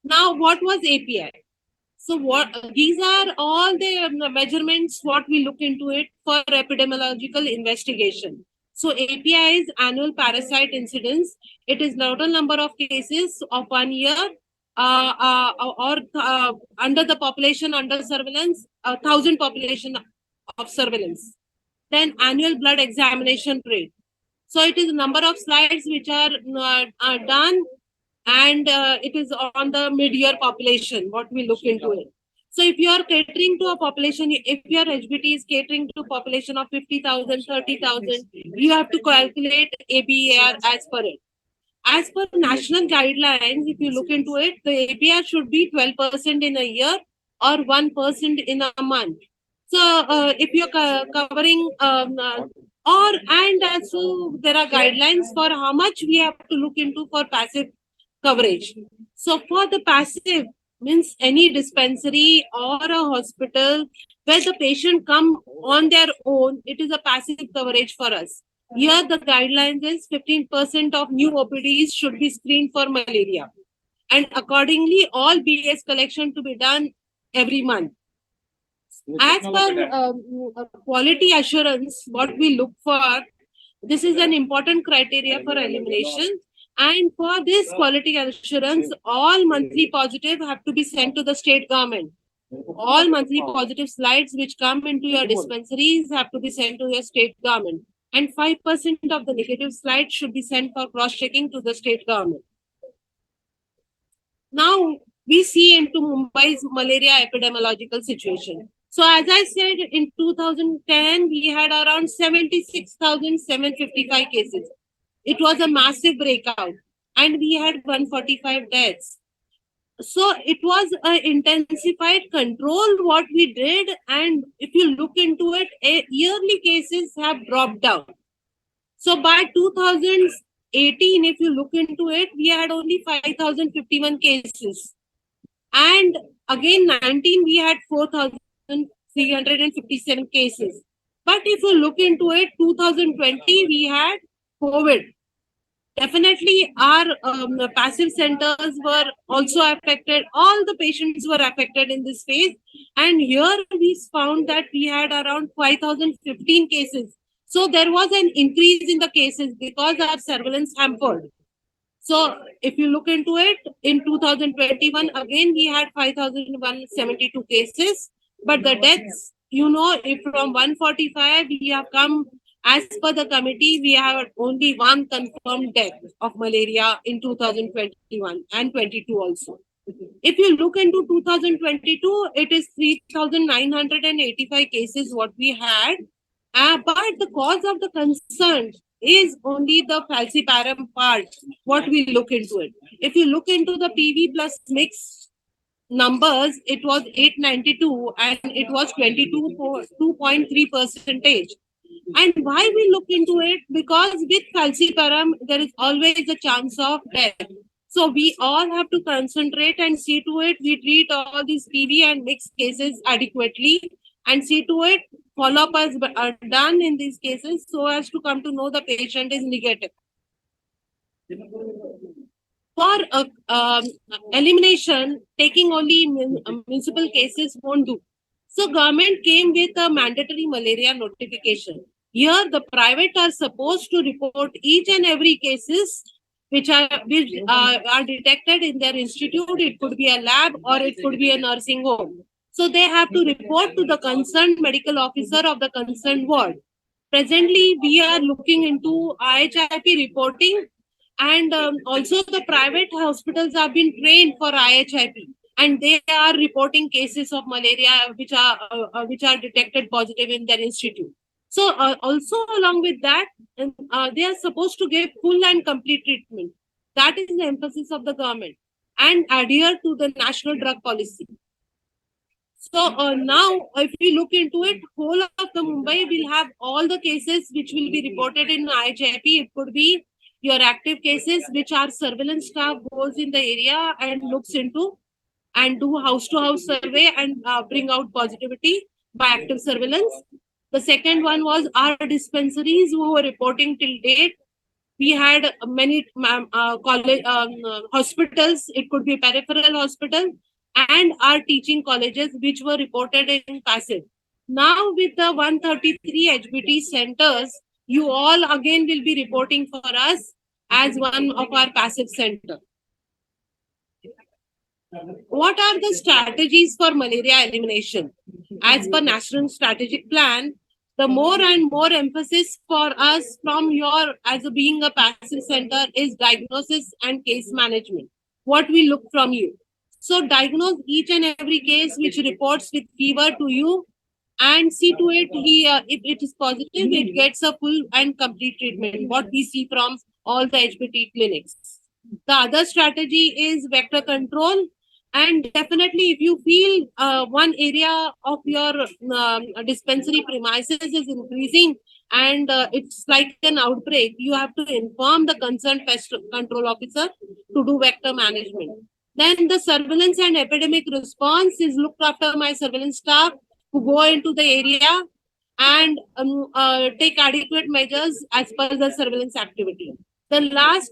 Now, what was API? So what these are all the measurements what we look into it for epidemiological investigation. So API is annual parasite incidence. It is total number of cases of 1 year or under the population under surveillance, 1,000 population of surveillance. Then annual blood examination rate. So it is number of slides which are done, and it is on the mid-year population, what we look into it. So if you are catering to a population, if your HBT is catering to a population of 50,000, 30,000, you have to calculate ABAR as per it. As per national guidelines, if you look into it, the ABR should be 12% in a year or 1% in a month. So if you're covering so there are guidelines for how much we have to look into for passive coverage. So for the passive means any dispensary or a hospital where the patient come on their own, it is a passive coverage for us. Here the guidelines is 15% of new OPDs should be screened for malaria. And accordingly, all BS collection to be done every month. As per quality assurance, what we look for, this is an important criteria for elimination. And for this quality assurance, all monthly positive have to be sent to the state government. All monthly positive slides which come into your dispensaries have to be sent to your state government. And 5% of the negative slides should be sent for cross-checking to the state government. Now, we see into Mumbai's malaria epidemiological situation. So as I said, in 2010, we had around 76,755 cases. It was a massive breakout, and we had 145 deaths. So it was an intensified control what we did, and if you look into it, yearly cases have dropped down. So by 2018, if you look into it, we had only 5,051 cases. And again, 19, we had 4,357 cases. But if you look into it, 2020, we had COVID. Definitely, our passive centers were also affected. All the patients were affected in this phase. And here we found that we had around 5,015 cases. So there was an increase in the cases because our surveillance hampered. So if you look into it, in 2021, again, we had 5,172 cases. But the deaths, if from 145, we have come, as per the committee, we have only one confirmed death of malaria in 2021 and 22 also. If you look into 2022, it is 3,985 cases what we had. But the cause of the concern is only the falciparum part, what we look into it. If you look into the PV plus mix numbers, it was 892 and it was 22.3 percentage. And why we look into it? Because with falciparum, there is always a chance of death. So we all have to concentrate and see to it, we treat all these PV and mixed cases adequately, and see to it, follow-up are done in these cases so as to come to know the patient is negative. For elimination, taking only municipal cases won't do. So government came with a mandatory malaria notification. Here, the private are supposed to report each and every cases which are detected in their institute. It could be a lab or it could be a nursing home. So they have to report to the concerned medical officer of the concerned ward. Presently, we are looking into IHIP reporting, and also the private hospitals have been trained for IHIP, and they are reporting cases of malaria which are detected positive in their institute. So also along with that, they are supposed to give full and complete treatment. That is the emphasis of the government, and adhere to the national drug policy. So now, if we look into it, whole of the Mumbai will have all the cases which will be reported in IHIP. It could be your active cases, which our surveillance staff goes in the area and looks into and do house-to-house survey and bring out positivity by active surveillance. The second one was our dispensaries who were reporting till date. We had many college hospitals. It could be peripheral hospital and our teaching colleges, which were reported in passive. Now with the 133 HBT centers, you all again will be reporting for us as one of our passive center. What are the strategies for malaria elimination? As per National Strategic Plan, the more and more emphasis for us from your as a being a passive center is diagnosis and case management. What we look from you. So diagnose each and every case which reports with fever to you and see to it if it is positive, it gets a full and complete treatment. What we see from all the HBT clinics. The other strategy is vector control. And definitely, if you feel one area of your dispensary premises is increasing and it's like an outbreak, you have to inform the concerned pest control officer to do vector management. Then the surveillance and epidemic response is looked after my surveillance staff who go into the area and take adequate measures as per the surveillance activity. The last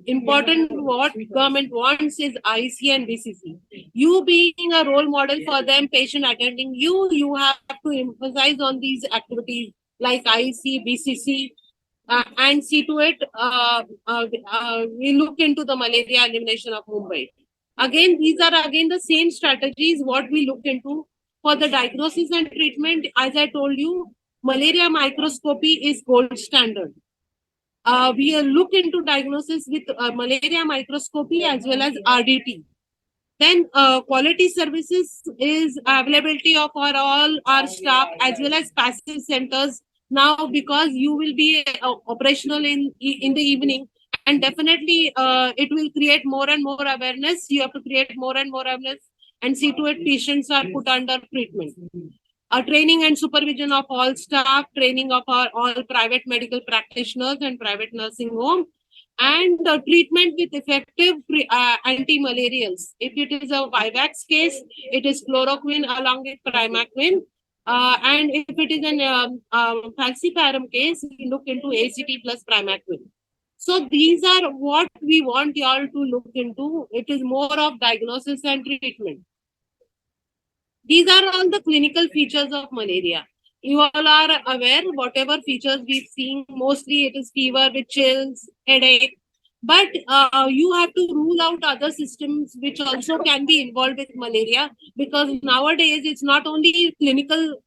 important what government wants is IC and BCC. You being a role model for them, patient attending you, you have to emphasize on these activities like IC, BCC, and see to it we look into the malaria elimination of Mumbai. Again, these are again the same strategies what we look into for the diagnosis and treatment. As I told you, malaria microscopy is gold standard. We look into diagnosis with malaria microscopy as well as RDT. Then quality services is availability of all our staff as well as passive centers now, because you will be operational in the evening, and definitely it will create more and more awareness. You have to create more and more awareness and see to it patients are put under treatment. Training and supervision of all staff, training of our all private medical practitioners and private nursing home, and treatment with effective anti-malarials. If it is a Vivax case, it is chloroquine along with primaquine. And if it is an falciparum case, we look into ACT plus primaquine. So these are what we want you all to look into. It is more of diagnosis and treatment. These are all the clinical features of malaria. You all are aware, whatever features we've seen, mostly it is fever with chills, headache. But you have to rule out other systems which also can be involved with malaria, because nowadays it's not only clinical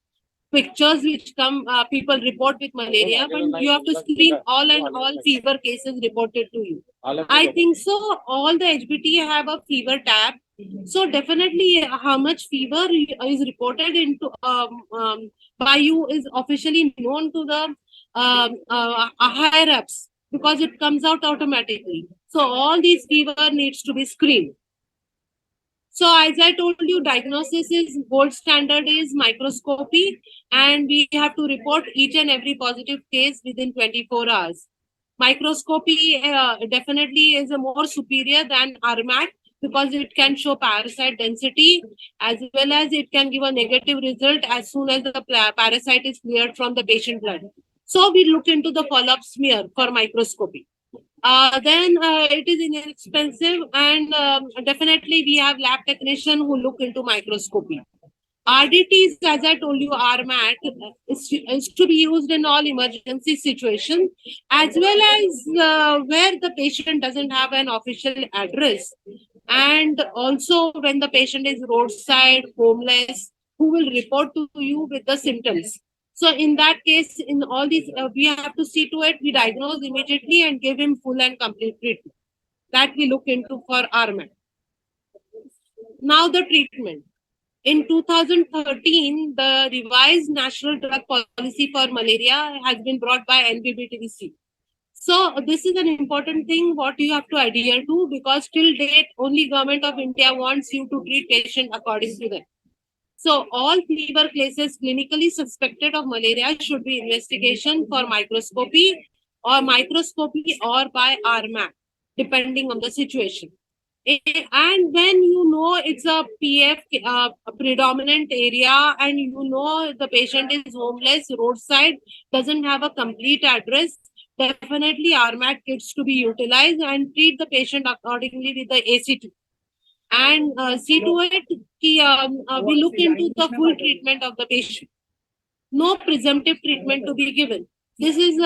pictures which come, people report with malaria, but you have to screen all and all fever cases reported to you. I think so. All the HBT have a fever tab. So definitely, how much fever is reported into by you is officially known to the higher ups, because it comes out automatically. So all these fever needs to be screened. So as I told you, diagnosis is gold standard is microscopy, and we have to report each and every positive case within 24 hours. Microscopy definitely is a more superior than RMAT, because it can show parasite density as well as it can give a negative result as soon as the parasite is cleared from the patient blood. So we look into the follow-up smear for microscopy. Then it is inexpensive, and definitely we have lab technician who look into microscopy. RDTs, as I told you, RMAT is to be used in all emergency situations, as well as where the patient doesn't have an official address, and also when the patient is roadside, homeless, who will report to you with the symptoms. So in that case, in all these, we have to see to it, we diagnose immediately and give him full and complete treatment. That we look into for RMAT. Now the treatment. In 2013, the revised National Drug Policy for Malaria has been brought by NBBTVC. So this is an important thing what you have to adhere to, because till date, only Government of India wants you to treat patient according to them. So all fever cases clinically suspected of malaria should be investigation for microscopy or by RMAT, depending on the situation. And when you know it's a PF a predominant area, and you know the patient is homeless, roadside, doesn't have a complete address, definitely RMAT kits to be utilized and treat the patient accordingly with the ACT. And see to it we look into the full treatment of the patient. No presumptive treatment to be given. This is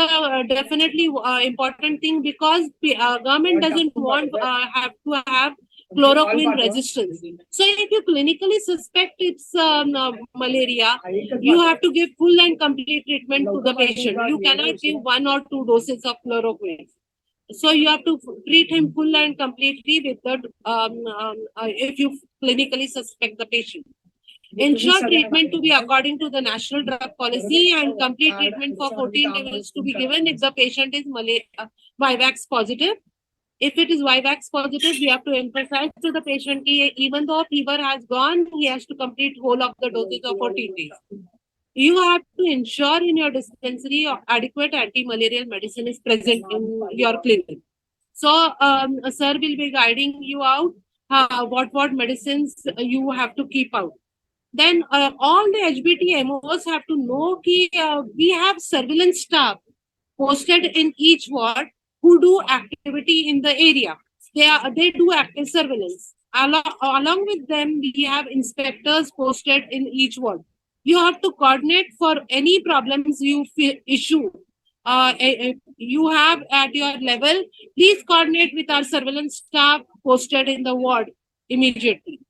definitely important thing because government doesn't want have to have chloroquine resistance. So if you clinically suspect it's malaria, you have to give full and complete treatment to the patient. You cannot give 1 or 2 doses of chloroquine. So you have to treat him full and completely with the if you clinically suspect the patient. Ensure treatment to be according to the national drug policy and complete treatment for 14 days to be given if the patient is Vivax positive. If it is Vivax positive, we have to emphasize to the patient even though fever has gone, he has to complete whole of the dosage of 14 days. You have to ensure in your dispensary adequate anti-malarial medicine is present in your clinic. So, sir will be guiding you out what medicines you have to keep out. Then all the HBT MOs have to know that we have surveillance staff posted in each ward who do activity in the area. They do active surveillance. Along with them, we have inspectors posted in each ward. You have to coordinate for any problems you issue. You have at your level, please coordinate with our surveillance staff posted in the ward immediately.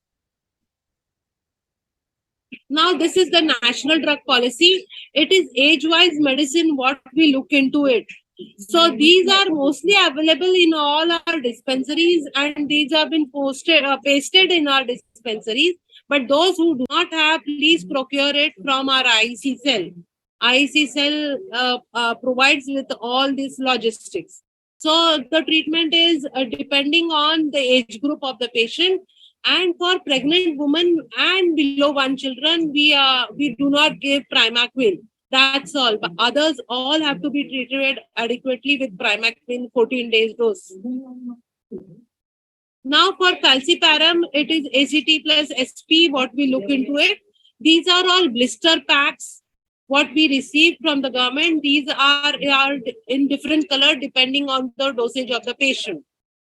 Now, this is the national drug policy. It is age-wise medicine, what we look into it. So these are mostly available in all our dispensaries and these have been pasted in our dispensaries. But those who do not have, please procure it from our IEC cell. IEC cell provides with all these logistics. So the treatment is depending on the age group of the patient. And for pregnant women and below 1 children, we do not give Primaquine. That's all. But others all have to be treated adequately with Primaquine 14 days dose. Now for calciparum, it is ACT plus SP, what we look into it. These are all blister packs, what we receive from the government. These are in different color depending on the dosage of the patient.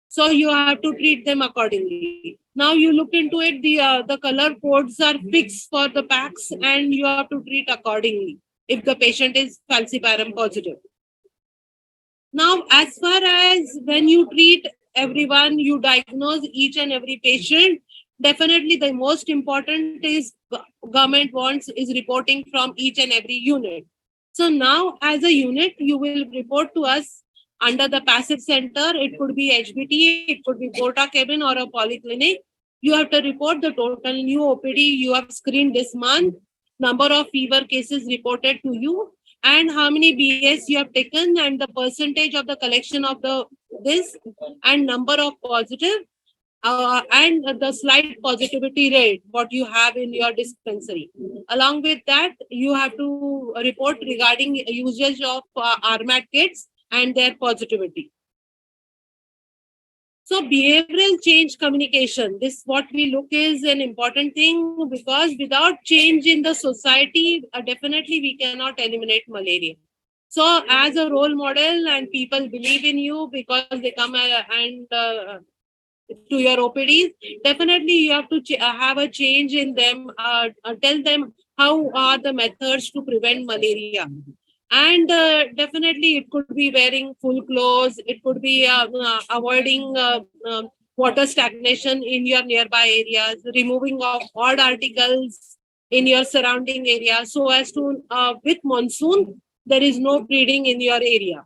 So you have to treat them accordingly. Now you look into it, the color codes are fixed for the packs and you have to treat accordingly if the patient is falciparum positive. Now, as far as when you treat everyone, you diagnose each and every patient, definitely the most important is government wants is reporting from each and every unit. So now as a unit, you will report to us under the passive center. It could be HBT, it could be Porta cabin or a polyclinic. You have to report the total new OPD you have screened this month, number of fever cases reported to you, and how many BS you have taken, and the percentage of the collection of this, and number of positive, and the slight positivity rate, what you have in your dispensary. Along with that, you have to report regarding usage of RMAT kits and their positivity. So behavioral change communication, this what we look is an important thing because without change in the society, definitely we cannot eliminate malaria. So as a role model and people believe in you because they come and to your OPDs, definitely you have to have a change in them, tell them how are the methods to prevent malaria. And definitely it could be wearing full clothes, it could be avoiding water stagnation in your nearby areas, removing of odd articles in your surrounding area so as to, with monsoon, there is no breeding in your area.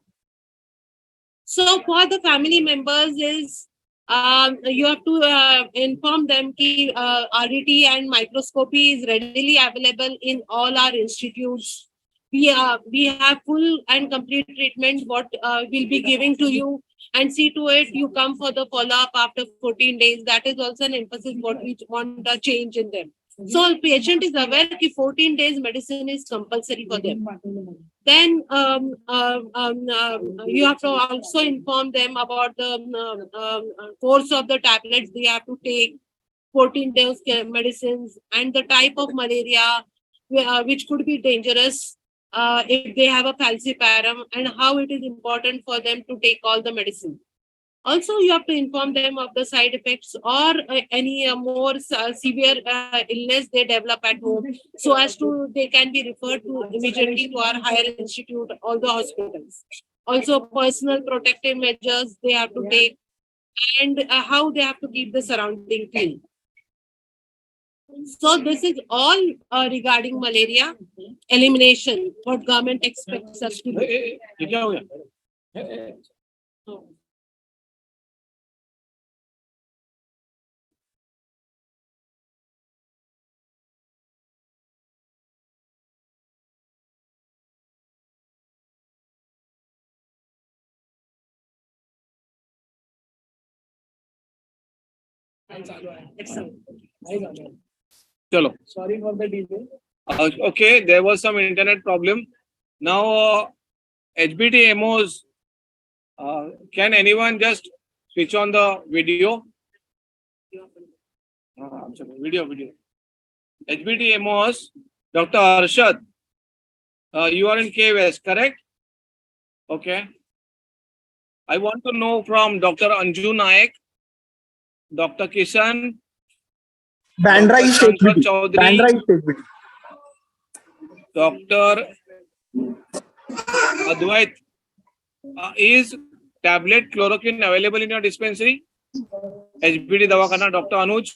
So for the family members is, you have to inform them that RDT and microscopy is readily available in all our institutes. We have full and complete treatment what we'll be giving to you, and see to it you come for the follow-up after 14 days. That is also an emphasis what we want a change in them. So patient is aware that 14 days medicine is compulsory for them. Then you have to also inform them about the course of the tablets they have to take, 14 days medicines, and the type of malaria which could be dangerous. if they have a falciparum, and how it is important for them to take all the medicine. Also, you have to inform them of the side effects or any more severe illness they develop at home, so as to they can be referred to immediately to our higher institute or the hospitals. Also, personal protective measures they have to take, and how they have to keep the surrounding clean. So this is all regarding malaria elimination, what government expects us to do. Chalo. Sorry for the delay. Okay, there was some internet problem. Now, HBT MOs, can anyone just switch on the video? Video. HBT MOs, Dr. Arshad, you are in K West, correct? Okay. I want to know from Dr. Anju Naik, Dr. Kishan, Bandra East Shankar HBT. Chaudhary, Bandra East HBT. Dr. Advait, is tablet chloroquine available in your dispensary? HBT दवाखाना Dr. Anuj,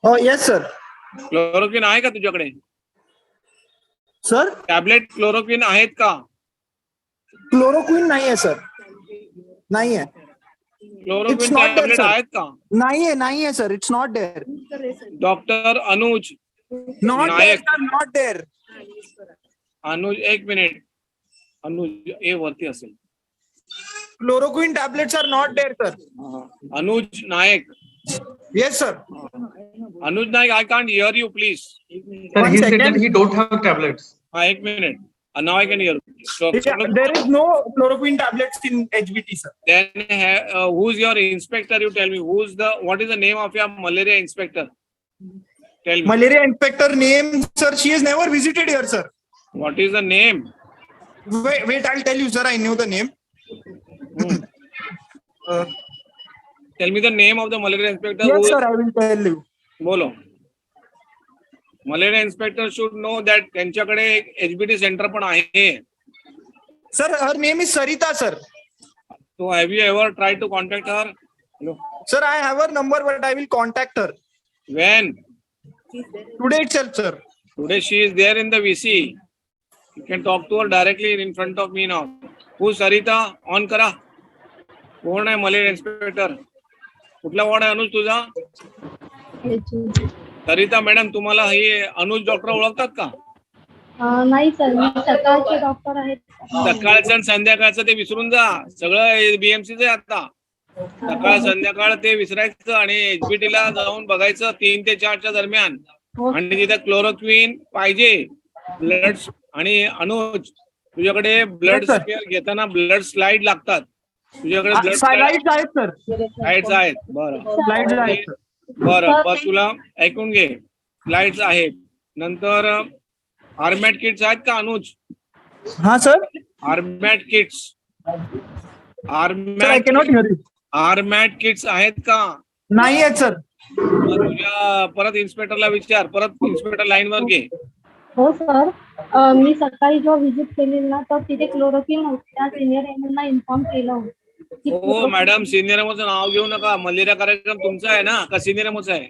Oh yes sir. Chloroquine आहे का तुझ्याकडे? Sir, tablet chloroquine आहेत का? Chloroquine नाही आहे सर. नाही आहे. Chloroquine It's not there, tablet sir. आहेत का? नाही आहे सर. It's not there. Doctor Anuj Not there, Nayak. sir. Not there. Anuj एक मिनिट, अनुज ए वरती असेल. Chloroquine tablets are not there, sir. Anuj Nayak. Yes sir. Anuj Nayak, I can't hear you, please. Sir, One he said second. that he don't have tablets. एक minute. Now I can hear you. So, Yeah, there is no chloroquine tablets in HBT, sir. then who's your inspector? You tell me. What is the name of your malaria inspector? Tell me. Malaria inspector name, sir. She has never visited here, sir. What is the name? Wait, I'll tell you, sir. I knew the name. Tell me the name of the malaria inspector. Yes, sir. I will tell you. बोलो. Malaria inspector should know that त्यांच्याकडे एक HBT center पण आहे. Sir, her name is Sarita, sir. So have you ever tried to contact her? No. Sir, I have her number, but I will contact her When? today itself, sir. Today she is there in the VC. You can talk to her directly in front of me now. Who's Sarita? On करा. कोण आहे malaria inspector? कुठला ward आहे अनुज तुझा? सरिता madam, तुम्हाला हे अनुज doctor ओळखतात का? नाही सर, मी सकाळचे डॉक्टर आहेत. सकाळचं आणि संध्याकाळचं ते विसरून जा. सगळं बीएमसीच आहे आता. सकाळ संध्याकाळ ते विसरायचं आणि HBT ला जाऊन बघायचं 3 ते 4च्या दरम्यान. आणि तिथे क्लोरोक्विन पाहिजे. ब्लड आणि अनुज तुझ्याकडे ब्लड स्पेअर घेताना ब्लड स्लाइड लागतात. तुझ्याकडे ब्लड Slides आहेत, sir. स्लाइड्स आहेत. बरं Slides आहेत, sir. बरं बस तुला ऐकून घे. स्लाइड्स आहेत. नंतर आर्मॅट किट्स आहेत का अनुज? हाँ, sir. RMAT kits, Sir, I cannot hear you. RMAT kits आहेत का? नाही आहेत, sir. तुझ्या परत इन्स्पेक्टरला विचार. परत इन्स्पेक्टर लाईन वर घे. हो सर, मी सकाळी जेव्हा व्हिजिट केलेली ना, तर तिथे क्लोरोक्विन होते. त्या सिनियर एमएलना इन्फॉर्म केलं होतं. हो मॅडम, सिनियर एमओचं नाव घेऊ नका. मलेरिया कार्यक्रम तुमचा आहे ना का सिनियर एमओचा आहे?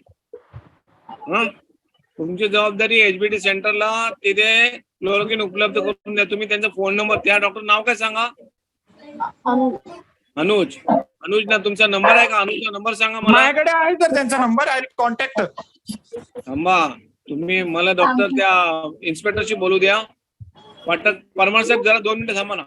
तुमची जबाबदारी HBT सेंटरला तिथे क्लोरोक्विन उपलब्ध करून द्या. तुम्ही त्यांचा फोन नंबर, त्या डॉक्टर नाव काय सांगा? अनुज. अनुज ना, तुमचा नंबर आहे का? अनुजचा नंबर सांगा मला. माझ्याकडे आहे सर त्यांचा नंबर. आय विल कॉन्टॅक्ट हर. थांबा, तुम्ही मला डॉक्टर त्या इन्स्पेक्टरशी बोलू द्या. वाटत परमार साहेब जरा 2 मिनिटं थांबा ना.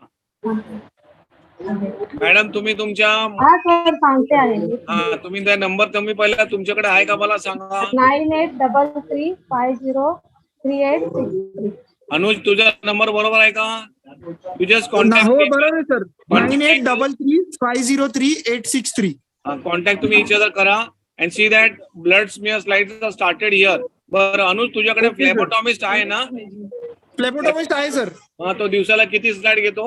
मॅडम तुम्ही तुमच्या हा सर, सांगते आहे. तुम्ही त्या नंबर तुम्ही पहिला तुमच्याकडे आहे का मला सांगा. 9833503863. अनुज तुझा नंबर बरोबर आहे का? तुझ्याच हो कॉन्टॅक्ट. बरोबर आहे सर. 9833503863. कॉन्टॅक्ट तुम्ही इच अदर करा and see that blood smear slides are started here. बरं अनुज, तुझ्याकडे फ्लेबोटॉमिस्ट आहे ना? फ्लेबोटॉमिस्ट आहे सर. हा, तो दिवसाला किती स्लाइड घेतो?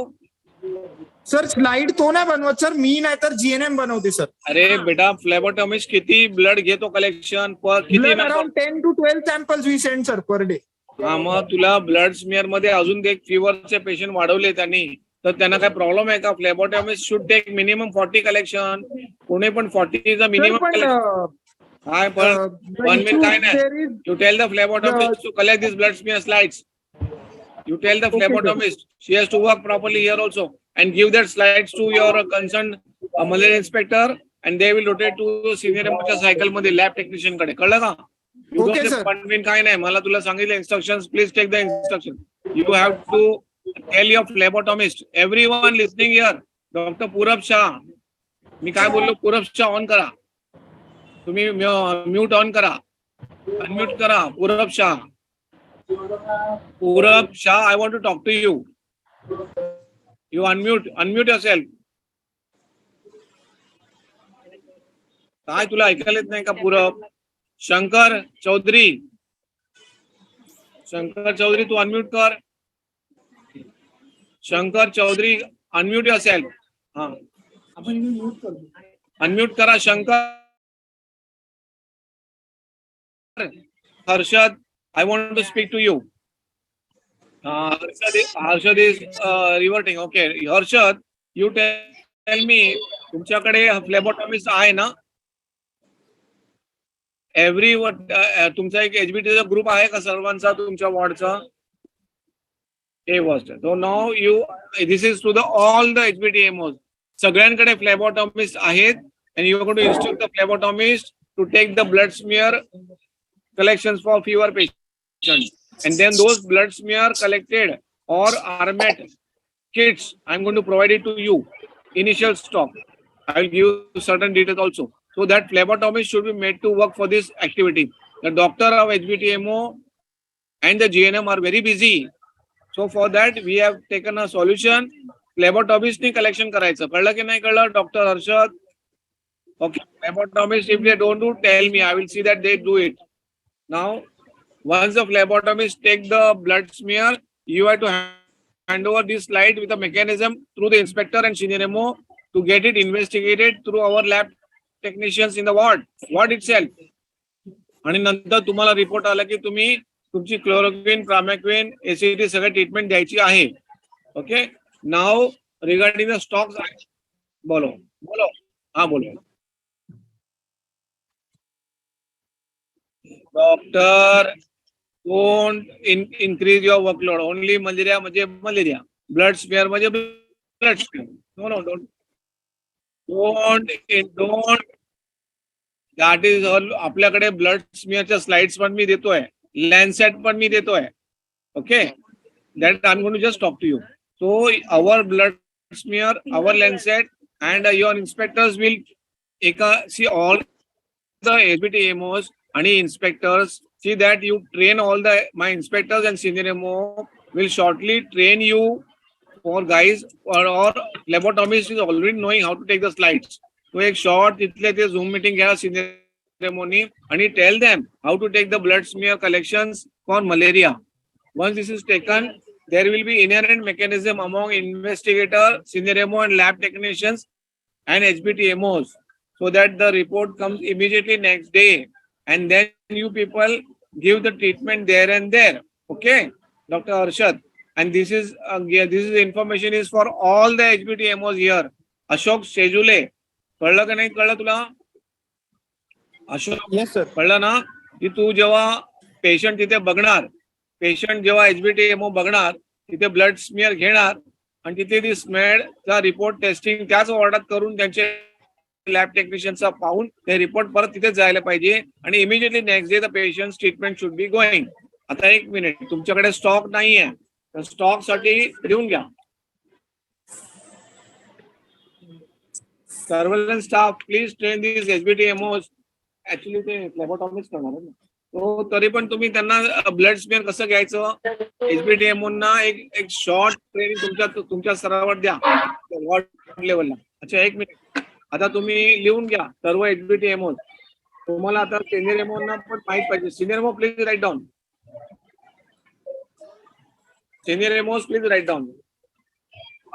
सर स्लाइड तो नाही बनवत सर, मी नाही तर GNM बनवते सर. अरे बेटा, फ्लेबोटॉमिस्ट किती ब्लड घेतो कलेक्शन पर किती? Blood around 10 to 12 samples we send sir per day. हा, मग तुला ब्लड स्मिअर मध्ये अजून एक फिवरचे पेशंट वाढवले त्यांनी, तर त्यांना काय प्रॉब्लेम आहे का? फ्लेबोटॉमिस्ट शुड टेक मिनिमम 40 कलेक्शन. कोणी पण 40 इज अ मिनिमम कलेक्शन. काय पण 1 मिनिट काय नाही. You tell the phlebotomist to collect these blood smear slides. You tell the phlebotomist she has to work properly here also and give that slides to your concerned malaria inspector and they will rotate to senior च्या cycle मध्ये lab technician कडे. कळलं का? You don't say पण बिन काय नाही. मला तुला सांगितलं instructions, please take the instruction. You have to tell your phlebotomist. Everyone listening here, Dr. पूरब शाह, मी काय बोललो? पूरब शाह ऑन करा, तुम्ही म्यूट ऑन करा, अनम्यूट करा. पूरब शाह, पूरब Shah, I want to talk to you. You unmute yourself. काय तुला ऐकायला येत नाही का पूरब? शंकर चौधरी, तू अनम्यूट कर. Shankar Chaudhary, unmute yourself. हा, अनम्यूट करा Shankar. Harshad, I want to speak to you. Harshad is reverting. Okay, Harshad, you tell me, तुमच्याकडे फ्लेबोटॉमिस्ट आहे ना? तुमचा एक HBT चा ग्रुप आहे का सर्वांचा तुमच्या वॉर्डचा? हे was. So now this is to all the HBT MOs. सगळ्यांकडे फ्लेबोटॉमिस्ट आहेत and you are going to instruct the phlebotomist to take the blood smear collections for fever patients, and then those blood smear collected or RMAT kits I'm going to provide it to you, initial stock. I will give certain details also, so that phlebotomist should be made to work for this activity. The doctor of HBTMO and the GNM are very busy, so for that we have taken a solution. Phlebotomist ni collection करायचं. कळलं की नाही कळलं Dr. Harshad? Okay, phlebotomist, if they don't do, tell me, I will see that they do it. Now, once the phlebotomist take the blood smear, you have to hand over this slide with a mechanism through the inspector and senior MO to get it investigated through our lab technicians in the ward itself. आणि नंतर तुम्हाला report आला की तुम्ही तुमची chloroquine, प्रामॅक्विन, ACT सगळं treatment द्यायची आहे. Okay, now regarding the stocks, बोलो. हा, बोलो. Doctor, don't increase your workload. Only malaria म्हणजे malaria. Blood smear म्हणजे blood smear. No, don't. That is all. आपल्याकडे ब्लड स्मिअरच्या स्लाइड्स पण मी देतोय, लॅन्सेट पण मी देतोय. Okay, that I'm going to just talk to you. So our blood smear, our lancet, and your inspectors will see all the HBT MOs and inspectors. See that you train all my inspectors and senior MO will shortly train you for guys or phlebotomist is already knowing how to take the slides. So एक short तिथले ते Zoom meeting घ्या senior MO नी आणि tell them how to take the blood smear collections for malaria. Once this is taken, there will be inherent mechanism among investigator, senior MO and lab technicians and HBT MOs, so that the report comes immediately next day, and then you people give the treatment there and there. Okay, Dr. Arshad, and this is information is for all the HBT MOs here. Ashok Shejule, कळलं का नाही कळलं तुला? Ashok, yes sir. कळलं ना की तू जेव्हा पेशंट तिथे बघणार, पेशंट जेव्हा HBT MO बघणार, तिथे ब्लड स्मिअर घेणार आणि तिथे ती स्मेडचा रिपोर्ट टेस्टिंग त्याच वॉर्डात करून त्यांचे लॅब टेक्निशियनचा पाहून ते रिपोर्ट परत तिथे जायला पाहिजे आणि immediately next day the patient treatment should be going. आता एक मिनिट, तुमच्याकडे स्टॉक नाहीये तर स्टॉक साठी देऊन घ्या. Surveillance staff, please train this HBT MOs. Actually ते फ्लेबोटॉमिस्ट करणार आहे ना, तो तरी पण तुम्ही त्यांना ब्लड स्मिअर कसं घ्यायचं HBT MO ना एक शॉर्ट ट्रेनिंग तुमच्या स्तरावर द्या वॉर्ड लेवलला. अच्छा एक मिनिट, आता तुम्ही लिहून घ्या सर्व HBT MOs. तुम्हाला आता सिनियर MO ना पण माहित पाहिजे. Senior MO please write down. Senior MOs please write down.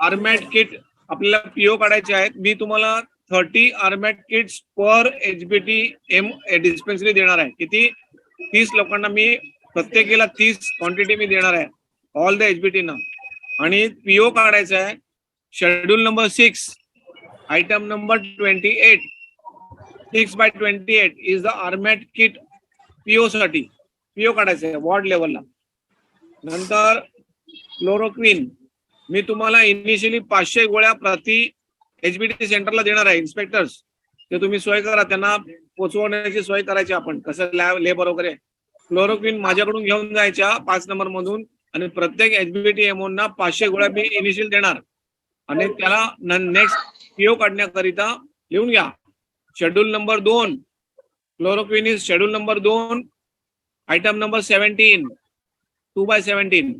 RMAT kit आपल्याला पीओ काढायचे आहेत. मी तुम्हाला 30 RMAT kits per HBT M dispensary देणार आहे. किती? 30 लोकांना मी प्रत्येकीला 30 क्वांटिटी मी देणार आहे ऑल द HBT ना. आणि पीओ काढायचा आहे. Schedule number 6 item number 28 6/28 is the RMAT kit PO साठी. पीओ काढायचं आहे वॉर्ड लेवलला. नंतर क्लोरोक्विन मी तुम्हाला इनिशियली 500 गोळ्या प्रति HBT सेंटरला देणार आहे. इन्स्पेक्टर्स ते तुम्ही सोय करा, त्यांना पोचवण्याची सोय करायची. आपण कसं लेबर वगैरे. क्लोरोक्विन माझ्याकडून घेऊन जायच्या 5 नंबर मधून आणि प्रत्येक HBT एमओना 500 गोळ्या मी इनिशियल देणार आणि त्याला नेक्स्ट पीओ काढण्याकरिता लिहून घ्या. Schedule number 2 chloroquine is schedule number 2 item number 17 2/17.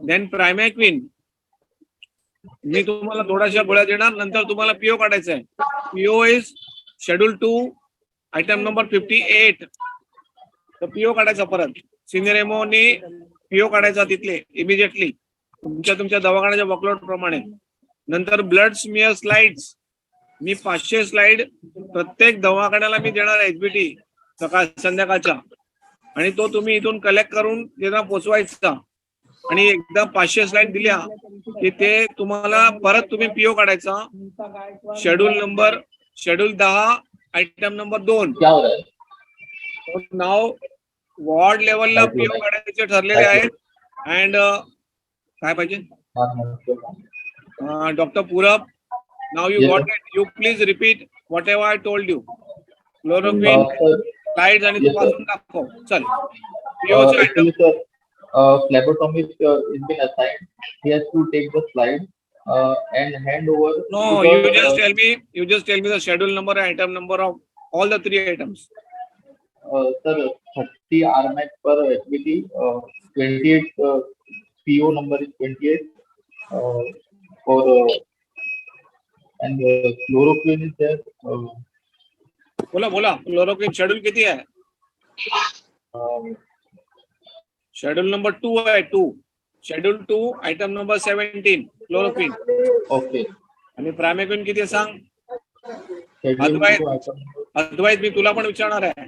Then primaquine मी तुम्हाला थोड्याशा गोळ्या देणार, नंतर तुम्हाला पीओ काढायचा आहे. PO is schedule 2 item number 58. तर पीओ काढायचा परत. सिनियर एमओनी पीओ काढायचा तिथले इमिजिएटली तुमच्या दवाखान्याच्या वर्कलोड प्रमाणे. नंतर ब्लड स्मिअर स्लाइड्स मी 500 स्लाइड प्रत्येक दवाखान्याला मी देणार HBT सकाळ संध्याकाळचा आणि तो तुम्ही इथून कलेक्ट करून त्यांना पोचवायचा. आणि एकदा 500 स्लाइड दिल्या की ते तुम्हाला परत तुम्ही पीओ काढायचा. Schedule 10 item number 2. नाव वॉर्ड लेवलला पीओ काढायचे ठरलेले आहेत. अँड काय पाहिजे डॉक्टर पूरब. नाव you got it. You please repeat whatever I told you. Chloroquine slides आणि तू वाचून दाखव. चल पीओ चे item. Phlebotomist is been assigned. He has to take the slide and hand over. No, you just tell me the schedule number and item number of all the 3 items. Sir, 30 RMAT per HBT, 28 PO number is 28 for and chloroquine is there. बोला chloroquine schedule किती आहे? Schedule number 2 आहे. 2 schedule 2 item number 17 chloroquine. Okay. आणि प्रायमॅक्विन किती आहे सांग? Schedule अद्वैत मी तुला पण विचारणार आहे.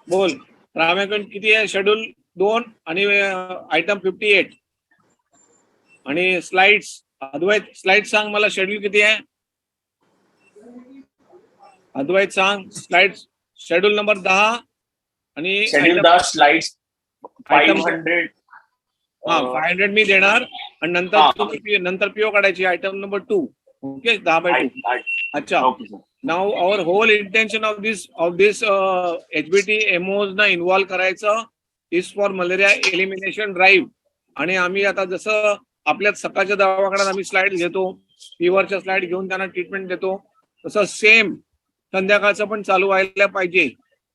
बोल प्रायमॅक्विन किती आहे? शेड्यूल 2 आणि आयटम 58 आणि स्लाइड्स. अद्वैत स्लाइड सांग मला. शेड्यूल किती आहे? अद्वैत सांग स्लाइड्स. शेड्यूल नंबर 10 आणि शेड्यूल 10 स्लाइड्स 500. 500 मी देणार आणि नंतर पीओ काढायची आयटम नंबर 2. ओके 10/2. अच्छा. Now our whole intention of this HBT MOs ना इन्व्हॉल्व करायचं is for malaria elimination drive. आणि आम्ही आता जसं आपल्या सकाळच्या दवाखान्यात आम्ही स्लाइड घेतो, फीवरच्या स्लाइड घेऊन त्यांना ट्रीटमेंट देतो, तसं सेम संध्याकाळचं पण चालू व्हायला पाहिजे.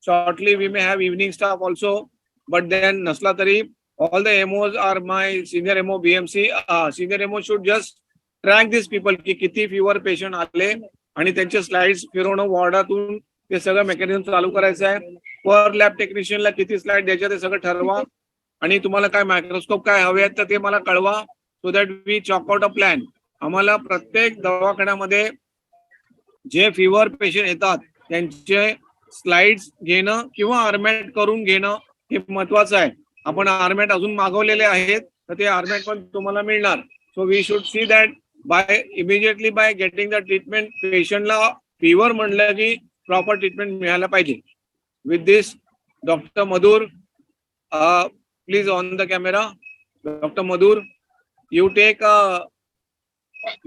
Shortly we may have evening staff also, but then नसला तरी all the MOs are my senior MO BMC. Senior MO should just track these people की किती फीवर पेशंट आले आणि त्यांचे स्लाइड्स फिरवणं वॉर्डातून ते सगळं मेकॅनिझम चालू करायचं आहे. पर लॅब टेक्निशियनला किती स्लाइड द्यायचे ते सगळं ठरवा आणि तुम्हाला काय मायक्रोस्कोप काय हवे आहेत तर ते मला कळवा. So that we chalk out a plan. आम्हाला प्रत्येक दवाखान्यामध्ये जे फीवर पेशंट येतात त्यांचे स्लाइड्स घेणं किंवा आरमॅट करून घेणं हे महत्वाचं आहे. आपण आरमॅट अजून मागवलेले आहेत तर ते आरमॅट पण तुम्हाला मिळणार. So we should see that immediately by getting the treatment पेशंटला फीवर म्हणलं की प्रॉपर ट्रीटमेंट मिळायला पाहिजे. With this doctor Madhur please on the camera. Doctor Madhur you take.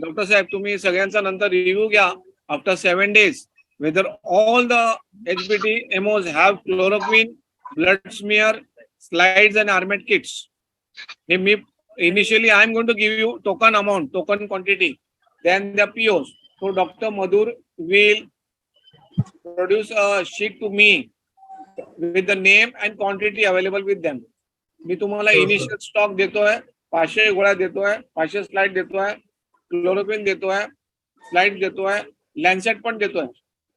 Doctor साहेब तुम्ही सगळ्यांचा नंतर रिव्ह्यू घ्या after 7 days whether all the HBT MOs have chloroquine, blood smear, slides and armament kits. Initially I am going to give you token amount, token quantity, then the POs. So Dr. Madhur will produce a sheet to me with the name and quantity available with them. मी तुम्हाला initial stock देतोय, 500 गोळ्या देतोय, 500 slide देतोय, chloroquine देतोय, slide देतोय, Lancet पण देतोय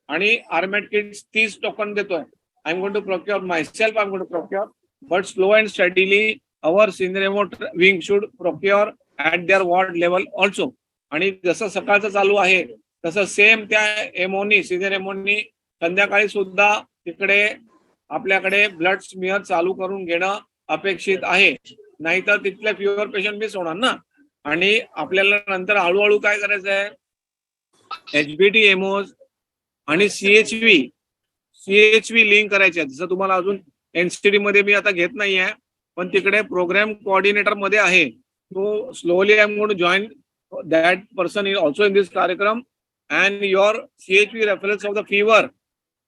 आणि आर्मेट किट्स 30 टोकन देतोय. I am going to procure myself, I am going to procure, but slow and steadily our senior MO wing should procure at their ward level also. आणि जसं सकाळचं चालू आहे तसं सेम त्या एमओनी सिनियर एमओनी संध्याकाळी सुद्धा तिकडे आपल्याकडे ब्लड स्मिअर चालू करून घेणं अपेक्षित आहे. नाहीतर तिथले फिवर पेशंट मिस होणार ना. आणि आपल्याला नंतर हळूहळू काय करायचं आहे, HBT एमओज आणि CHV लिंक करायचे. जसं तुम्हाला अजून NCT मध्ये मी आता घेत नाहीये, पण तिकडे प्रोग्राम कोऑर्डिनेटर मध्ये आहे. तो slowly I am going to join that person is also in this कार्यक्रम, and your CHV reference of the fever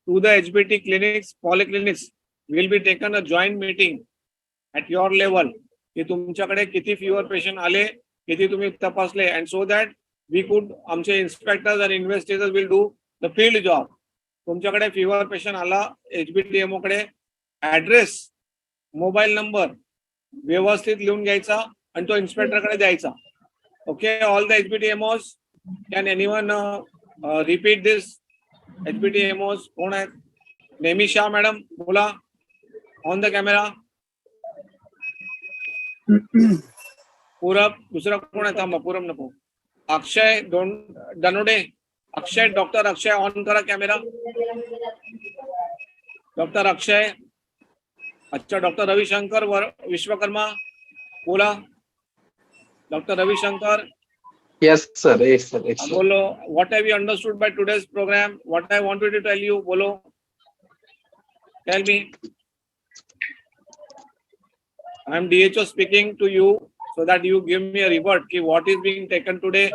to the HBT clinics, polyclinics will be taken a joint meeting at your level की तुमच्याकडे किती fever patient आले, किती तुम्ही तपासले, and so that we could आमचे inspectors and investigators will do the field job. तुमच्याकडे fever patient आला, HBT MO कडे ऍड्रेस, मोबाईल नंबर व्यवस्थित लिहून घ्यायचा आणि तो इन्स्पेक्टर कडे द्यायचा. Okay, all the HBT MOs, can anyone repeat this? HBT MOs कोण आहेत? नेमी शाह मॅडम बोला, ऑन द कॅमेरा. पूरब, दुसरा कोण आहे? थांबा, पूरब नको. अक्षय दनोडे, अक्षय, डॉक्टर अक्षय ऑन करा कॅमेरा. डॉक्टर अक्षय. अच्छा, डॉक्टर रविशंकर विश्वकर्मा बोला. Dr. Ravi Shankar. Yes, sir. Yes, sir. Yes, sir. Bolo, what have you understood by today's program? What I wanted to tell you, Bolo. Tell me. I am DHO speaking to you so that you give me a report. What is being taken today?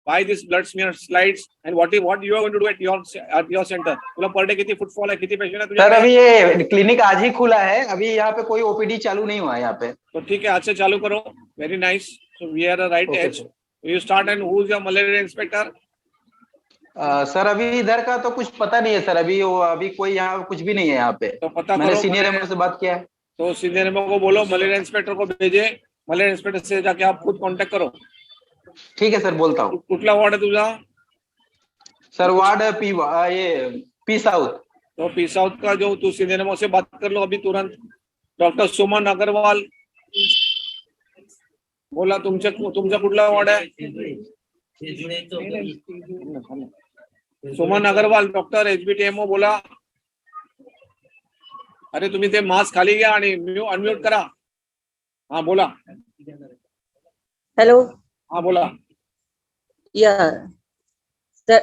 Why this blood smear slides and what you are going to do at your center? तुला per day किती footfall है, किती patient है तुझे? Sir अभी ये clinic आज ही खुला है, अभी यहाँ पे कोई OPD चालू नहीं हुआ है यहाँ पे. तो ठीक है, आज से चालू करो. Very nice. So we are right as. You start. And who is your malaria inspector? Sir अभी इधर का तो कुछ पता नहीं है सर. अभी कोई यहाँ कुछ भी नहीं है यहाँ पे. तो पता मैंने करो. सीनियर एमओ से बात किया है. तो सीनियर एमओ को बोलो मलेरिया इंस्पेक्टर को भेजे. मलेरिया इंस्पेक्टर से जाके आप खुद कांटेक्ट करो. ठीक है सर, बोलता हूँ. कुठला वार्ड है तुझा? Sir ward P south. तो पी साउथ का जो तू सीनियर एमओ से बात कर लो अभी तुरंत. डॉक्टर सुमन अग्रवाल बोला. तुमचा कुठला वार्ड आहे? सुमन अग्रवाल, डॉक्टर HBT MO बोला. अरे तुम्ही ते मास्क खाली घ्या आणि अनम्यूट करा. हा बोला. हेलो. हाँ बोला. या sir,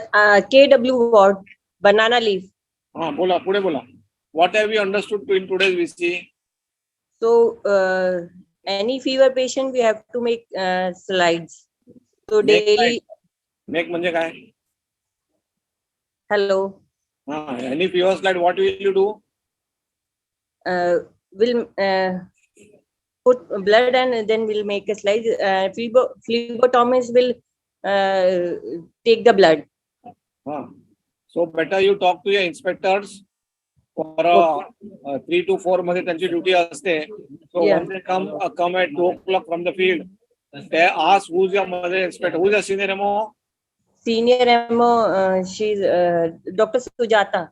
KW ward, banana leaf. हाँ बोला, पुढे बोला. What have you understood in today's VC? So any fever patient we have to make slides. So daily. Make म्हणजे काय? Hello. हाँ, any fever slide, what will you do? We'll put blood and then we'll make a slide. Phlebotomist will take the blood. So better you talk to your inspectors for 3 to 4 मध्ये त्यांची duty असते. So when they come at 2 o'clock from the field, they ask who's your mother inspector, who's your senior MO? Senior MO, she's Dr. Sujata.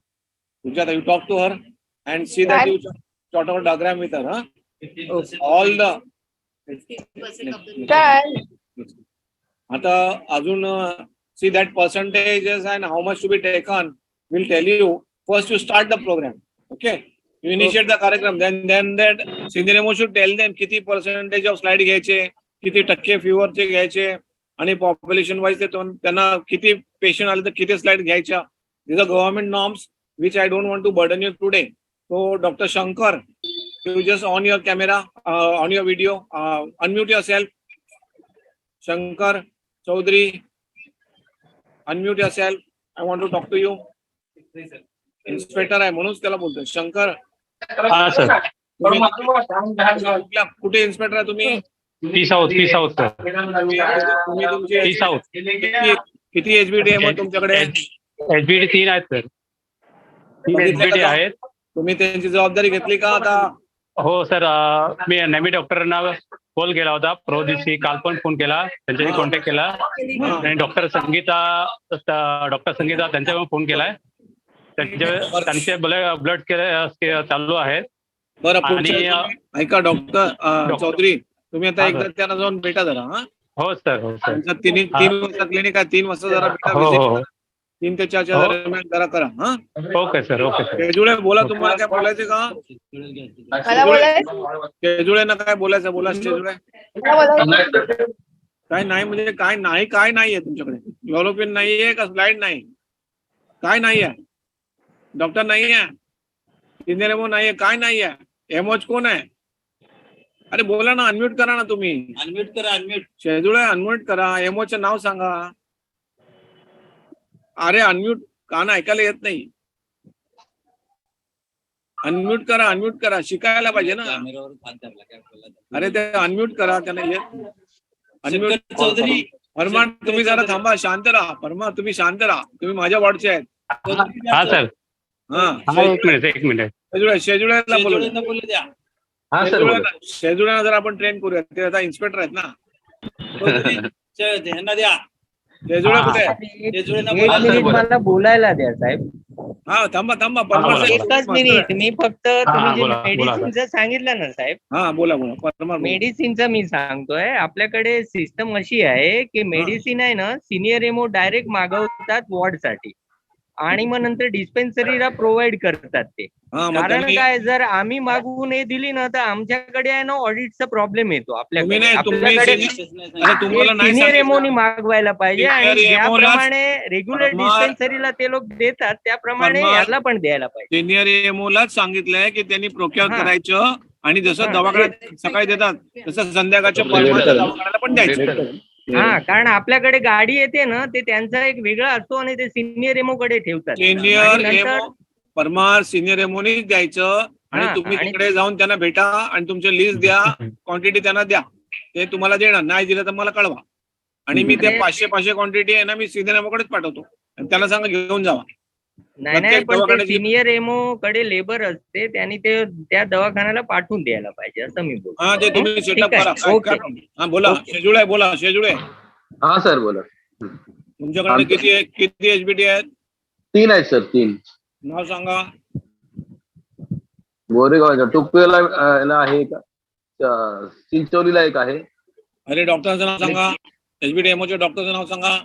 Sujata, you talk to her and see that you jot out diagram with her. Huh? All the आता अजून see that percentages and how much to be taken will tell you. First you start the program. Okay, you initiate the कार्यक्रम, then that senior MO should tell them किती percentage of slide घ्यायचे, किती टक्के fever चे घ्यायचे आणि population wise त्यांना किती patient आले तर किती slide घ्यायच्या. These are government norms which I don't want to burden you today. So Dr. Shankar, you just on your camera, on your video, unmute yourself. Shankar Chaudhary, unmute yourself. I want to talk to you. Inspector आहे म्हणूनच त्याला बोलतोय. शंकर. हाँ sir. कुठे inspector आहे तुम्ही? P south sir. तुम्ही तुमची पी साउथ. किती HBT आहे मग तुमच्याकडे? HBT 3 आहेत सर. 3 HBT आहेत. तुम्ही त्यांची जबाबदारी घेतली का आता? हो सर, मी नेहमी डॉक्टरांना कॉल केला होता परवा दिवशी. काल पण फोन केला, त्यांच्याशी कॉन्टॅक्ट केला. आणि डॉक्टर संगीता त्यांच्यावर फोन केलाय. त्यांचे ब्लड चालू आहेत. बरं आणि पुढच्या ऐका डॉक्टर चौधरी, तुम्ही आता हा, एकदा सर. त्यांना जाऊन भेटा जरा. हा हो सर, हो सर. त्यांचं तीन वाजता क्लिनिक आहे, 3 वाजता जरा भेटा, हो विजिट हो 3 ते 4च्या हो. दरम्यान जरा करा. हा ओके सर, ओके सर. शेजुळे बोला, तुम्हाला काय बोलायचं का? मला बोलायचं शेजुळेनं काय बोलायचं बोला शेजुळे. काय नाही म्हणजे काय नाहीये तुमच्याकडे? युरोपियन नाहीये का स्लाइड नाही? काय नाहीये? डॉक्टर नाहीये, सिनियर एमओ नाहीये, काय नाहीये? एमओच कोण आहे? अरे बोला ना, अनम्यूट करा ना तुम्ही. अनम्यूट करा, अनम्यूट. शेजुळे अनम्यूट करा, एमओचं नाव सांगा. अरे अनम्यूट कान ऐकायला येत नाही. अनम्यूट करा, शिकायला पाहिजे ना. अरे ते अनम्यूट करा, त्यांना येत. अनम्यूट चौधरी. परमान तुम्ही जरा थांबा, शांत राहा. परमा तुम्ही शांत राहा, तुम्ही माझ्या वॉर्डचे आहेत. हा सर. हा हा, एक मिनिट. शेजुळेला बोलू द्या. हा सर बोला. शेजुळेला जर आपण ट्रेन करूया, ते आता इन्स्पेक्टर आहेत ना. ह्यांना द्या. शेजुळे कुठे आहे? एक मिनिट मला बोलायला द्या साहेब. हा थांबा बोला, परमार साहेब. एकच मिनिट, मी फक्त तुम्ही जे बोला, बोला. मेडिसिनचं सांगितलं ना साहेब, हा बोला परमार. मेडिसिनचं मी सांगतोय. आपल्याकडे सिस्टम अशी आहे की मेडिसिन आहे ना, सिनियर एमओ डायरेक्ट मागवतात वॉर्डसाठी आणि मग नंतर डिस्पेन्सरीला प्रोव्हाइड करतात ते. कारण काय, जर आम्ही मागवून हे दिली ना तर आमच्याकडे आहे ना ऑडिटचा प्रॉब्लेम येतो. आपल्याकडे सिनियर एमओनी मागवायला पाहिजे आणि ज्याप्रमाणे रेग्युलर डिस्पेन्सरीला ते लोक देतात त्याप्रमाणे याला पण द्यायला पाहिजे. सिनियर एमओलाच सांगितलंय की त्यांनी प्रोक्युअर करायचं आणि जसं दवाखान्यात सकाळी देतात तसं संध्याकाळच्या दवाखान्याला पण द्यायचं. हा, कारण आपल्याकडे गाडी येते ना, ते त्यांचा एक वेगळा असतो आणि ते सिनियर एमओ कडे ठेवतात. सिनियर एमओ परमार सिनियर एमओनीच द्यायचं आणि तुम्ही तिकडे जाऊन त्यांना भेटा आणि तुमचे लिस्ट द्या, क्वांटिटी त्यांना द्या. ते तुम्हाला देणार, नाही दिलं तर मला कळवा. आणि मी ते 500 क्वांटिटी आहे ना, मी सिनियर एमओ कडेच पाठवतो आणि त्यांना सांगा घेऊन जावा. नाही, पण ते सिनियर एमओ कडे लेबर असते, त्यांनी ते त्या दवाखान्याला पाठवून द्यायला पाहिजे असं मी बोलतो. हा ते तुम्ही सेटअप करा. हा बोला शेजुळे. हा सर बोला. तुमच्याकडे किती HBT आहेत? 3 आहेत सर, 3. नाव सांगा. गोरेगावच्या टोपेला आहे का, चिंचोलीला एक आहे. अरे डॉक्टरचं नाव सांगा. HBT एमओच्या डॉक्टरचं नाव सांगा.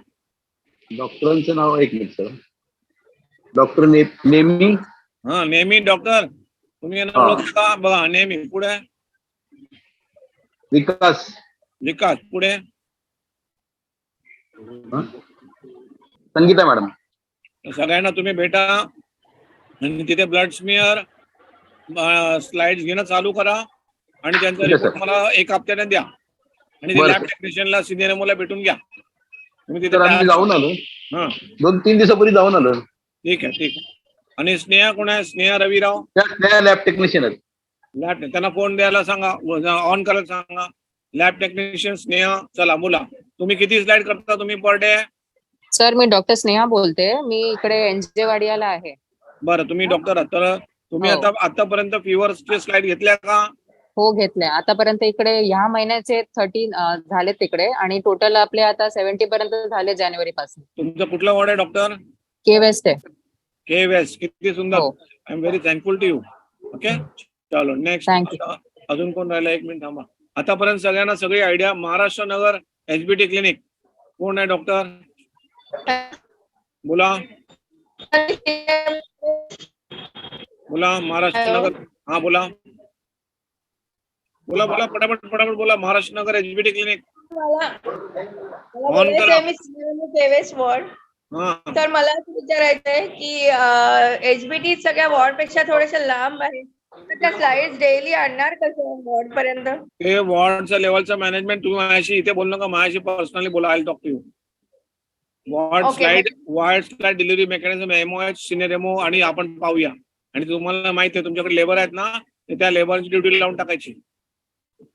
डॉक्टरांचं नाव एक मिनिट सर. डॉक्टर नेमी. हा नेहमी डॉक्टर, तुम्ही यांना ओळखता बघा. नेहमी पुढे. विकास पुढे. संगीता मॅडम. सगळ्यांना तुम्ही भेटा आणि तिथे ब्लड स्मिअर स्लाइड्स घेणं चालू करा आणि त्यांचा रिपोर्ट मला 1 हप्त्याने द्या आणि ते लॅब टेक्निशियनला सिनियर एमओला भेटून घ्या. तुम्ही तिथे जाऊन आलो. हा 2-3 दिवसापूर्वी जाऊन आलो. ठीक आहे. आणि स्नेहा कोण आहे? स्नेहा रविराव. त्या लॅब टेक्निशियन आहेत. लॅब त्यांना फोन द्यायला सांगा, ऑन करायला सांगा. लॅब टेक्निशियन स्नेहा, चला बोला. तुम्ही किती स्लाइड करता तुम्ही पर डे? सर मी डॉक्टर स्नेहा बोलते. मी इकडे NJ वाडियाला आहे. बरं, तुम्ही डॉक्टर आहात तर तुम्ही आतापर्यंत फीवरचे स्लाइड घेतल्या का? हो घेतल्या. आतापर्यंत इकडे ह्या महिन्याचे 13 झालेत तिकडे आणि टोटल आपले आता 70 पर्यंत झाले जानेवारी पासून. तुमचं कुठला वॉर्ड आहे डॉक्टर? के वेस्ट आहे. के वेस्ट. किती सुंदर. I am very thankful to you. Okay चलो नेक्स्ट. अजून कोण राहिला? 1 मिनिट थांबा. आतापर्यंत सगळ्यांना सगळी idea. Maharashtra Nagar HBT clinic कोण आहे डॉक्टर? बोला महाराष्ट्र नगर. हा बोला पटापट बोला. Maharashtra Nagar HBT clinic. तर मला असं विचारायचं आहे की HBT सगळ्या वॉर्ड पेक्षा थोडेसे लांब आहे. त्या स्लाइड्स डेली आणणार कसं वॉर्ड पर्यंत? ते वॉर्डच्या लेवलचं मॅनेजमेंट तुम्ही माझ्याशी इथे बोलू नका, माझ्याशी पर्सनली बोला. I talk to you. Ward slide delivery mechanism MOH senior MO आणि आपण पाहूया. आणि तुम्हाला माहिती आहे तुमच्याकडे लेबर आहेत ना, त्या लेबरची ड्युटी लावून टाकायची.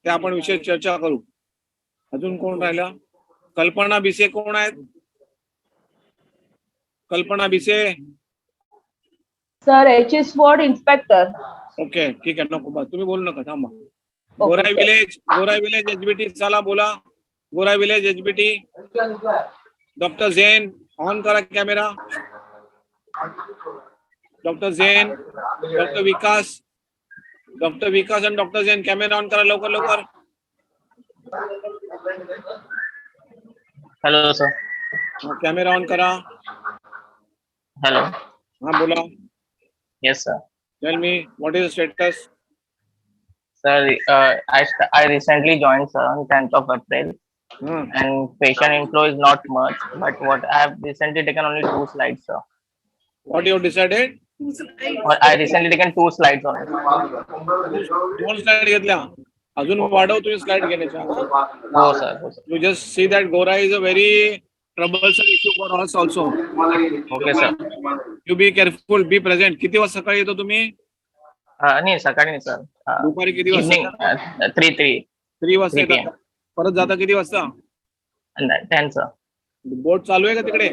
ते आपण विषय चर्चा करू. अजून कोण राहिला? कल्पना बिसे कोण आहेत? Kalpana Bise sir HS ward inspector. Okay ठीक आहे. नको तुम्ही बोलू नका, थांबा. Gorai village HBT. चला बोला. Gorai village HBT. Doctor Jain on करा camera. Doctor Jain, doctor Vikas, doctor Vikas आणि डॉक्टर जैन कॅमेरा ऑन करा लवकर लवकर. Hello, sir. कॅमेरा ऑन करा. Hello. हा बोला. Yes, sir. Tell me what is the status. Sir, I recently joined, sir, on 10th of April, and patient inflow is not much, but what I have recently taken only 2 slides, sir. What you decided? I recently taken 2 slides on it. 2 slide घेतल्या. अजून वाढव तुम्ही slide घेण्याच्या. हो sir. You just see that Gora is a very troublesome issue for us also. Okay, sir. You be careful, be present. किती वाजता सकाळी येतो तुम्ही? नाही सकाळी नाही सर. दुपारी किती वाजता? 3 वाजता येतात. परत जाता किती वाजता? 10 सर. बोट चालू आहे का तिकडे?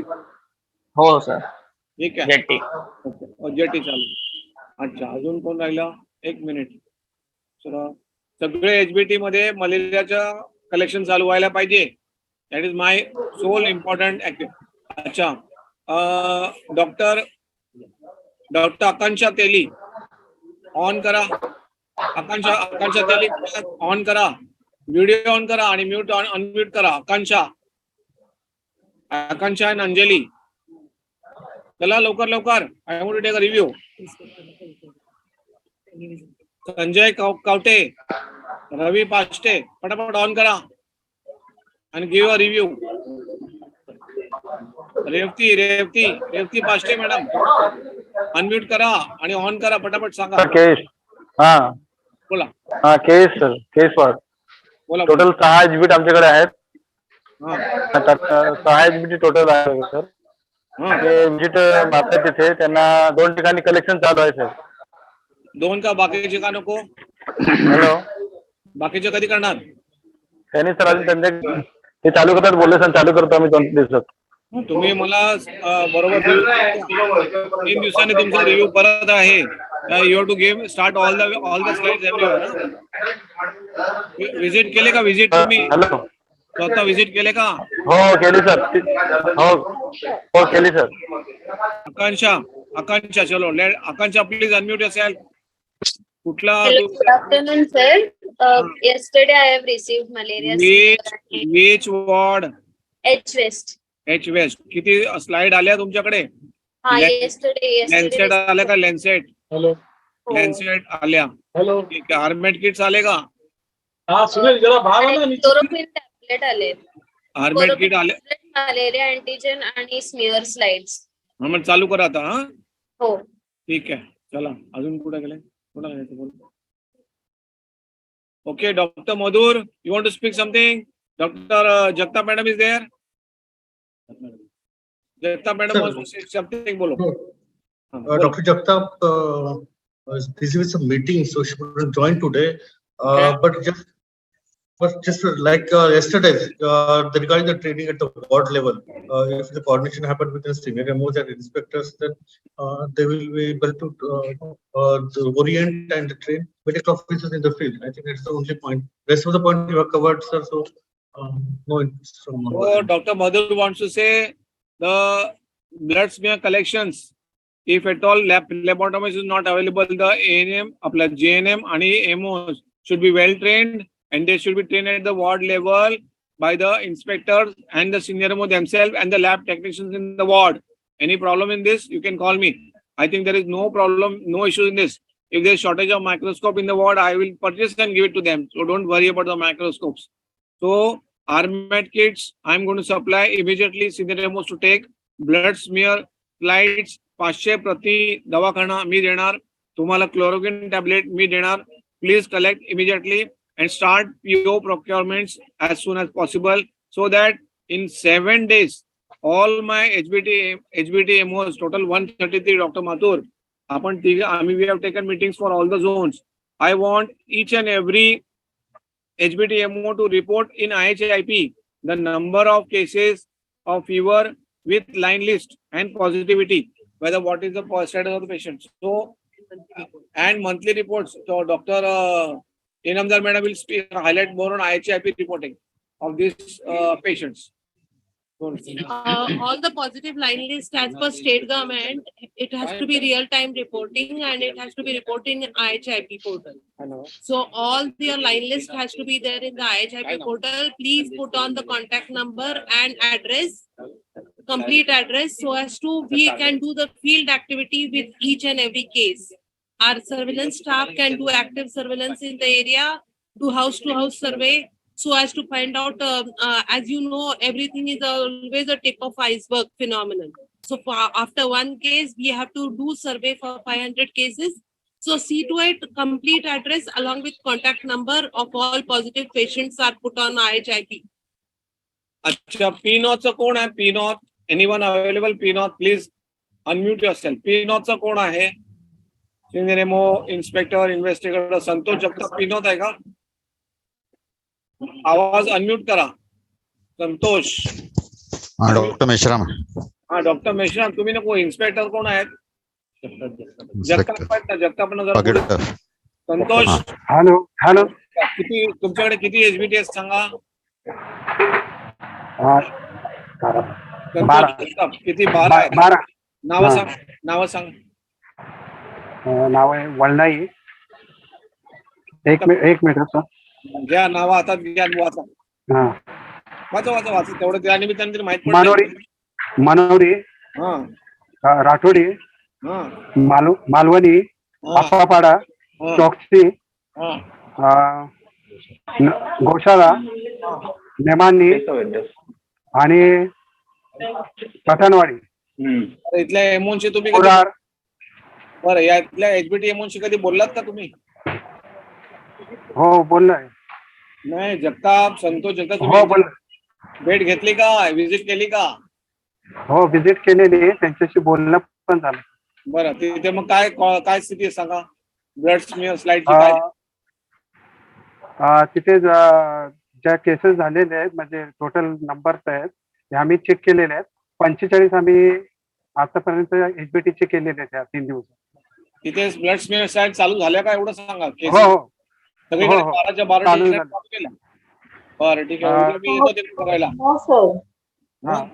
हो सर. ठीक आहे. जेटी. जेटी चालू. अच्छा, अजून कोण राहिला? एक मिनिट. सगळे HBT मध्ये मलेरियाचं कलेक्शन चालू व्हायला पाहिजे. That is my sole important active. अच्छा, डॉक्टर आकांक्षा तेली ऑन करा. आकांक्षा तेली ऑन करा. व्हिडिओ ऑन करा आणि म्यूट अनम्यूट करा. आकांक्षा आणि अंजली, चला लवकर लवकर. I want to take a review. Sanjay Kawte, Ravi Pashte, पटापट ऑन करा आणि give a review. Revati Pashte madam, unmute करा आणि ऑन करा. पटापट सांगा. हा बोला. हा केस बोला. टोटल 6 HBT आमच्याकडे आहेत. 6 HBT टोटल आहे सर. ते विजिट मारतात तिथे, त्यांना 2 ठिकाणी कलेक्शन चालू आहे सर. 2 का? बाकीचे का नको? हॅलो, बाकीचे कधी करणार? त्यांनी सर अजून त्यांचे ते चालू करतात बोलले सर. चालू करतो आम्ही 2 दिवसात. तुम्ही मला बरोबर 3 दिवसांनी तुमचा रिव्ह्यू परत आहे. You have to give start all the slides everywhere. Visit केले का? विजिट तुम्ही हॅलो, स्वतः विजिट केले का? हो केली सर. हो केली सर. आकांक्षा चलो आकांक्षा प्लीज अनम्यूट योरसेल्फ. कुठला? Good afternoon, sir. Yesterday I have received malaria. Which ward? H West. H West. किती स्लाइड आल्या तुमच्याकडे? Yesterday. लेन्सेट आल्या का? लेन्सेट. हॅलो, लेन्सेट आल्या. हॅलो, ठीक आहे. आर्मेट किट्स आले का? हा सुनील जरा भाव ना. क्लोरोक्विन टॅबलेट आले. आर्मेट किट आले. मलेरिया अँटीजन आणि स्मिअर स्लाइड्स. मग चालू करा आता. हा हो ठीक आहे. चला अजून कुठे गेले? Okay, doctor Madhur, you want to speak something? Doctor Jagtap madam is there. Jagtap madam wants to say something. Bolo. Dr. Jagtap was busy with some meetings, so she couldn't join today. But just like yesterday, regarding the training at the ward level, if the coordination happened with the senior MOs and inspectors, then they will be able to orient and train medical officers in the field. I think that's the only point. Rest of the point you have covered, sir. So no. So Dr. Madhur wants to say the blood smear collections, if at all laboratories is not available, the ANM, JNM and MOs should be well trained, and they should be trained at the ward level by the inspectors and the senior MO themselves and the lab technicians in the ward. Any problem in this, you can call me. I think there is no problem, no issue in this. If there is shortage of microscope in the ward, I will purchase and give it to them. So don't worry about the microscopes. So RMAT kits, I'm going to supply immediately senior MOs to take. Blood smear slides 500 प्रति दवाखाना मी देणार. तुम्हाला chloroquine tablet मी देणार. Please collect immediately and start PO procurements as soon as possible, so that in 7 days all my HBT MOs, total 133, Dr. Mathur, we have taken meetings for all the zones. I want each and every HBT MO to report in IHIP the number of cases of fever with line list and positivity, whether what is the status of the patient. So, and monthly reports. So Dr. Inamdar Madam will highlight more on IHIP reporting of these patients. all the positive line list as per state government, it has to be real-time reporting and it has to be reported in IHIP portal. So all your line list has to be there in the IHIP portal. Please put on the contact number and address, complete address, so as to we can do the field activity with each and every case. Our surveillance staff can do active surveillance in the area, do house-to-house survey, so as to find out, as you know, everything is always a tip of iceberg phenomenon. So after one case, we have to do survey for 500 cases. So see to it, complete address along with contact number of all positive patients are put on IHIP. अच्छा, P0 कोण आहे? P0, anyone available? P0, please unmute yourself. P0 कोण आहे? Senior MO, inspector, investigator Santosh Jagtap P0 आहे का? आवाज unmute करा. Santosh. Doctor Meshram. Doctor Meshram, तुम्ही नको. इन्स्पेक्टर कोण आहेत? जगताप आहेत ना? जगताप संतोष. Hello hello. किती तुमच्याकडे किती एचबीटी आहेत सांगा? 12. किती? 12. नाव सांग. नाव आहे वळणाई. एक मिनिट सर. घ्या नाव हातात घ्या. वाचा तेवढं त्या निमित्ताने तरी माहित पडलं. मनोरी, राठोडी, मालवणी, आप्पापाडा, चौकसी, गोशाळा, नेमानी आणि पठाणवाडी. इथल्या एमओनशी तुम्ही बरं, यातल्या एचबीटी एमओनशी कधी बोललात का तुम्ही? हो बोललोय. नाही, जगताप, संतोष जगताप, तुम्ही भेट घेतली का? विजिट केली का? हो विजिट केलेली, त्यांच्याशी बोलणं पण झालं. बरं, तिथे मग काय स्थिती आहे सांगा? ब्लड स्मिअर स्लाइडची काय? तिथे ज्या केसेस झालेले आहेत, म्हणजे टोटल नंबर आहेत ते आम्ही चेक केलेले आहेत. 45 आम्ही आतापर्यंत एचबीटीचे केलेले आहेत 3 दिवसात. तिथे ब्लड स्मिअर स्लाइड चालू झाल्या का एवढं सांगा. हो सगळीकडे 12च्या 12 चालू केलं. बरं, ठीक आहे. मी येतो ते बघायला.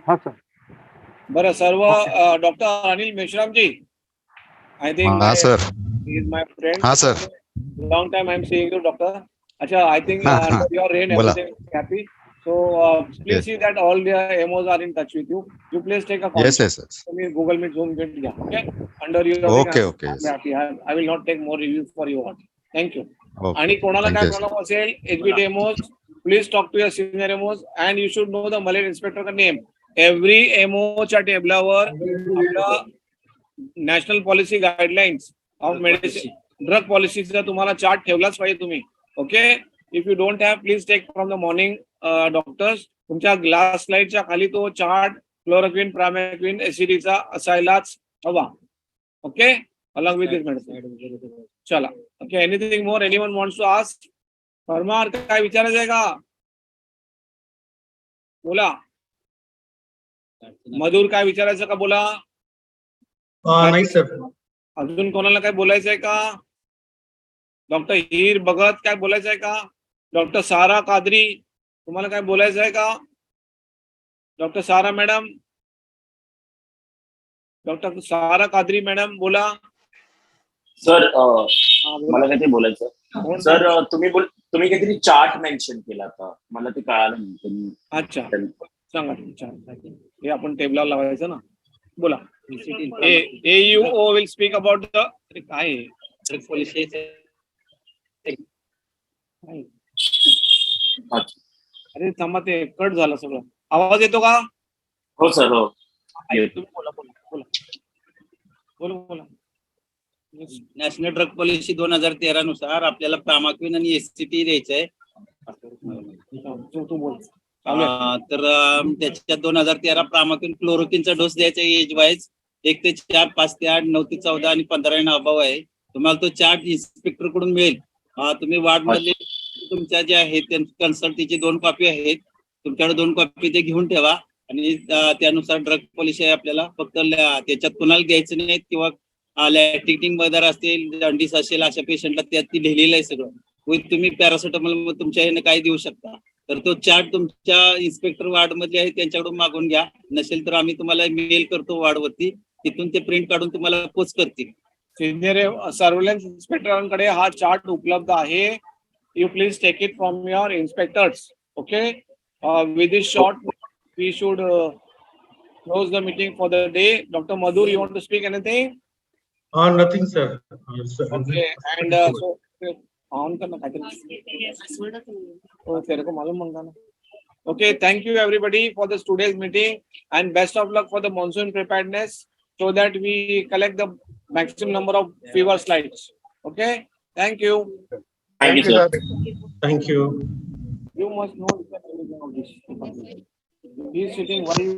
हा सर. बरं, सर्व डॉक्टर अनिल मेश्रामजी, I think is my friend. हाँ sir. Long time I am seeing you doctor. अच्छा, I think your reign everything is happy. So please see that all the MOs are in touch with you. You please take a call. Yes. Google Meet, Zoom Meet, yeah. Okay. Under your okay. I will not take more reviews for you. Thank you. आणि कोणाला काय problem असेल HBT MOs, please talk to your senior MOs and you should know the malaria inspector का name. Every MO च्या टेबलावर आपला national policy guidelines of medicine drug पॉलिसीचा तुम्हाला चार्ट ठेवलाच पाहिजे तुम्ही. Okay, if you don't have, please take from the morning doctors. तुमच्या ग्लास स्लाइडच्या खाली तो चार्ट क्लोरोक्विन, प्रामॅक्विन, एसिडीचा असायलाच हवा. Okay, along with this medicine. चला, okay. Anything more anyone wants to ask? Parmar, काय विचारायचं आहे का? बोला. मधुर, काय विचारायचं का? बोला. नाही सर. अजून कोणाला काय बोलायचं आहे का? डॉक्टर हीर भगत, काय बोलायचं आहे का? डॉक्टर सारा कादरी, तुम्हाला काय बोलायचं आहे का? डॉक्टर सारा मॅडम, डॉक्टर सारा कादरी मॅडम, बोला. सर, मला काहीतरी बोलायचं. सर, तुम्ही काहीतरी चार्ट मेन्शन केला होता, मला ते कळालं नाही. अच्छा, सांगा तुम्ही चार्ट. हे आपण टेबलला लावायचं ना. बोला. AUO will speak about the काय पॉलिसी. अरे थांबा, ते कट झालं सगळं. आवाज येतो का? हो सर, हो. तुम्ही बोला. नॅशनल ड्रग पॉलिसी 2013 नुसार आपल्याला प्रामाक्विन आणि एससीटी द्यायचंय. तर त्याच्यात 2013 प्रामाक्विन क्लोरोक्विनचा डोस द्यायचा एज वाईज 1 ते 4, 5 ते 8, 9 ते 14 आणि 15 अभाव आहे. तुम्हाला तो चार्ट इन्स्पेक्टर कडून मिळेल. तुम्ही वार्ड मधले तुमच्या जे आहेत कन्सल्टीची 2 कॉपी आहेत, तुमच्याकडे 2 कॉपी ते घेऊन ठेवा. आणि त्यानुसार ड्रग पॉलिसी आहे आपल्याला. फक्त त्याच्यात कुणाला द्यायचं नाही किंवा लॅक्टिटिंग मदर असतील, जॉन्डिस असेल, अशा पेशंटला त्यात ती लिहिलेलं आहे सगळं. तुम्ही पॅरासिटामॉल तुमच्या ह्याने काय देऊ शकता. तर तो चार्ट तुमच्या इन्स्पेक्टर वार्ड मध्ये आहे त्यांच्याकडून मागून घ्या. नसेल तर आम्ही तुम्हाला मेल करतो वार्डवरती, तिथून ते प्रिंट काढून तुम्हाला पोस्ट करतील. सिनियर सर्व्हेलन्स इन्स्पेक्टरांकडे हा चार्ट उपलब्ध आहे. You please take it from your inspectors. Okay, with this short we should close the meeting for the day. Dr. Madhur, you want to speak anything? Nothing, sir. Okay, and so on करना तेरे को मालूम मंगा ना. Okay, thank you everybody for this today's meeting and best of luck for the monsoon preparedness so that we collect the maximum number of fever slides. Okay, thank you. Thank you, sir. Thank you. You must know everything of this. He is sitting. Why you?